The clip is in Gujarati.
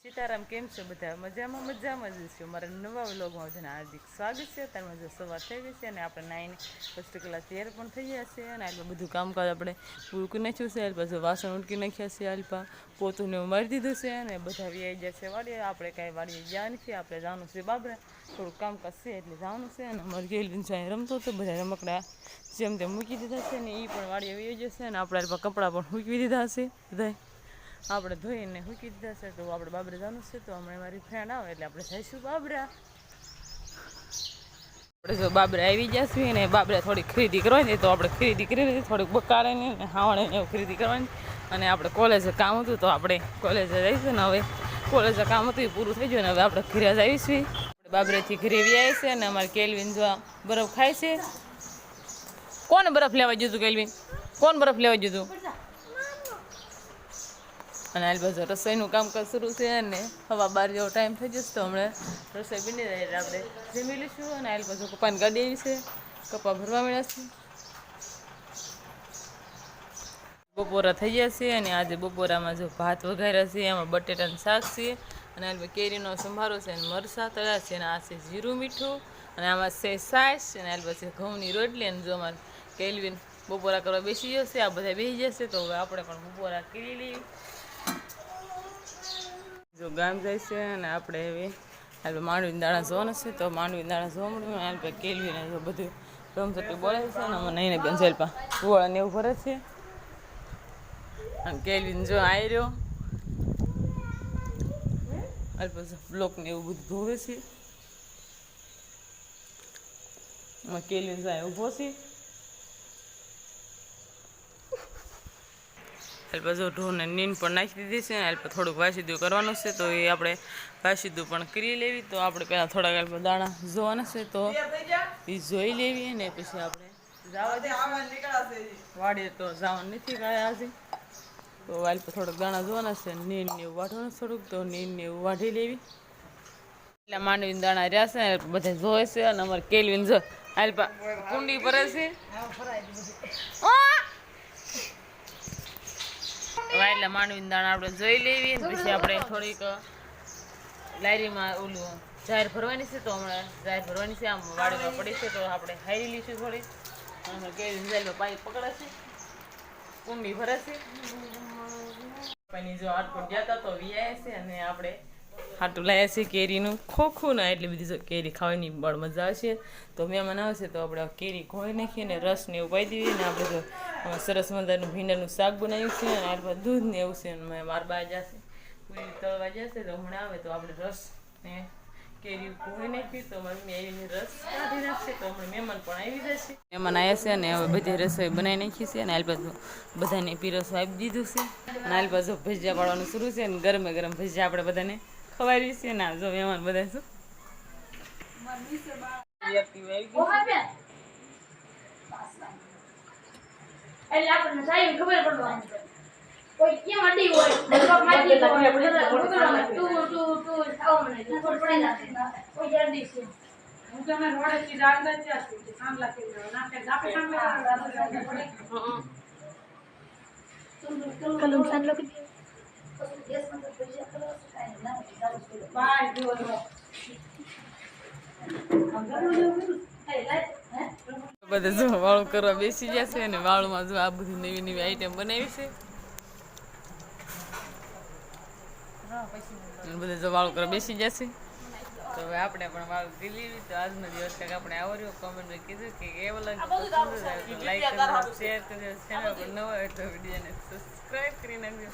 સીતારામ કેમ છો બધા? મજામાં જ છો. મારા નવા વ્લોગમાં છે ને હાર્દિક સ્વાગત છે. અત્યારમાં જો સવાર થઈ ગઈ છે અને આપણે નાઈને ફર્સ્ટ કલાક તૈયાર પણ થઈ ગયા છે અને આટલું બધું કામકાજ આપણે ઉડકી નાખ્યું છે. પાછું વાસણ ઉડકી નાખ્યા છે, આલપા પોતું ને મારી દીધું છે અને બધા વી આવી ગયા છે વાડીએ. આપણે કાંઈ વાડીએ ગયા નથી, આપણે જવાનું છે બાબરા, થોડુંક કામકાજ છે એટલે જવાનું છે. અને અમારે ગેલીન છે રમતો હતો, બધા રમકડા જેમ તેમ મૂકી દીધા છે ને એ પણ વાડીએ વી જશે. અને આપણે આલપા કપડાં પણ મૂકી દીધા છે બધા, આપણે ધોઈને મૂકી દીધા છે. તો આપણે બાબરા જવાનું છે. તો હમણાં મારી ફ્રેન્ડ આવે એટલે આપણે જઈશું બાબરા. આપણે જો બાબરા આવી જશું ને બાબરા થોડી ખરીદી કરવાની, તો આપણે ખરીદી કરી લીધી, થોડીક બકાળે ને હાવણે એવું ખરીદી કરવાની. અને આપણે કોલેજે કામ હતું તો આપણે કોલેજે જઈશું ને હવે કોલેજે કામ હતું એ પૂરું થઈ ગયું ને હવે આપણે ઘરે જ આવીશું. આપણે બાબરેથી ઘરે આવી છે અને અમારે કેલ્વિન જો બરફ ખાય છે. કોને બરફ લેવા જતું? કેલ્વિન કોણ બરફ લેવા જતું? અને હાલ બાજુ રસોઈનું કામકાજ શરૂ છે અને હવા 12 જેવો ટાઈમ થઈ જશે તો હમણાં રસોઈ બની જાય એટલે આપણે જમી લઈશું. અને હાલ બાજુ કપાની ગાડી આવી છે, કપા ભરવા મળ્યા છે. બપોરા થઈ ગયા છે અને આજે બપોરામાં જો ભાત વઘાર્યા છે, એમાં બટેટાનું શાક છે અને હાલ કેરીનો સંભારો છે અને મરચાં તળ્યા છે અને આ છે જીરું મીઠું અને આમાં છે સાસ અને હાલ પછી ઘઉંની રોટલી. અને જો અમારે કેલ્વિન બપોરા કરવા બેસી જશે, આ બધા બેસી જશે તો હવે આપણે પણ બપોરા કરી લઈએ. જો ગામ જાય છે અને આપણે હવે હાલ માંડવીના દાણા જોવાના છે તો માંડવીના દાણા જોવા મળ્યું. હાલ ભાઈ કેલ્વીને જો બધું રમઝટી બોલે છે અને મને એને બેન જેલપા ગોળાને એવું ભરે છે. અને કેલ્વીન જો આવી રહ્યો હાલ પછી બ્લોકને એવું બધું ધોવે છે. કેલ્વીન જાય ઊભો છે. હાલ પાછું ઢોરને નીંદ પણ નાખી દીધી છે. હાલ થોડુંક વાસીદું કરવાનું છે તો એ આપણે વાસીદું પણ કરી લેવી. તો આપણે પહેલાં થોડાક હાલ દાણા જોવાના છે તો એ જોઈ લેવી ને પછી આપણે વાડીએ તો જવાનું નથી કાંઈ આજે. તો હાલ થોડાક દાણા જોવાના છે, નીંદ ને એવું વાઢવાનું થોડુંક, તો નીંદ ને એવું વાઢી લેવી. એટલે માંડવીના દાણા રહ્યા છે બધા જોવે છે. અને અમારે કેલ્વીન જો હાલપા કુંડી ભરે છે. એટલે માંડવીના દાણા આપણે જોઈ લેવી ને પછી આપણે થોડીક લારીમાં ઓલું જાહેર ભરવાની છે તો હમણાં જાહેર ભરવાની છે, આમ વાડીમાં પડી છે તો આપણે હારી લઈશું થોડી. અને કેરી પાઇપ પકડે છે, કુંડી ભરે છે. જો આટલું ગયા હતા તો વિયા છે અને આપણે હાટું લાવ્યા છે કેરીનું ખોખું ને એટલી બધી કેરી ખાવાની બળ મજા આવશે. તો મહેમાન આવશે તો આપણે કેરી ખોઈ નાખીએ ને રસ ને એવું પાઈ દઈએ ને આપણે તો સરસ મજાનું ભીંડાનું શાક બનાવ્યું છે અને આ દૂધ ને એવું છે. મારા બા જશે પૂરી તળવા જશે તો હમણાં આવે તો આપણે રસ ને કેરી ખોઈ નાખી તો મારી મમ્મી આવીને રસ કાઢી નાખશે તો હમણાં મહેમાન પણ આવી જશે. મહેમાન આવ્યા છે અને હવે બધી રસોઈ બનાવી નાખી છે અને હાલ બાજુ બધાને પીરસવા આપી દીધું છે. અને હાલ બાજુ ભજીયા પાડવાનું શરૂ છે અને ગરમે ગરમ ભજીયા આપણે બધાને ખવારી છે ને જો મહેમાન બધા શું એટલે આપણને સાહેબ ખબર પડવાની કોઈ કેમ અડી હોય લગભગ માટી તું ખાવ મને ખબર પડી જશે કોઈ જલ્દી છે. હું તમે રોડે થી ડાળના જ છે સાંભળા કે નાખે જાપે સાંભળા કલમ સાંભળો કે દેશ માં ભજીયા કરો કાઈ ના બાય જોલો બધા જો વાળું કરવા બેસી જશે અને વાળુમાં જો આ બધી નવી નવી આઈટમ બનાવી છે. બધા જો વાળું કરવા બેસી જશે તો હવે આપણે પણ વાળું કરી લેવી. તો આજનો દિવસ કંઈક આપણે આવો રહ્યો. કોમેન્ટમાં કીધું કે કેવો લાગે તો લાઈક કરજો, શેર કરજો, ચેનલ પર ન હોય તો વિડીયોને સબસ્ક્રાઈબ કરી નાખજો.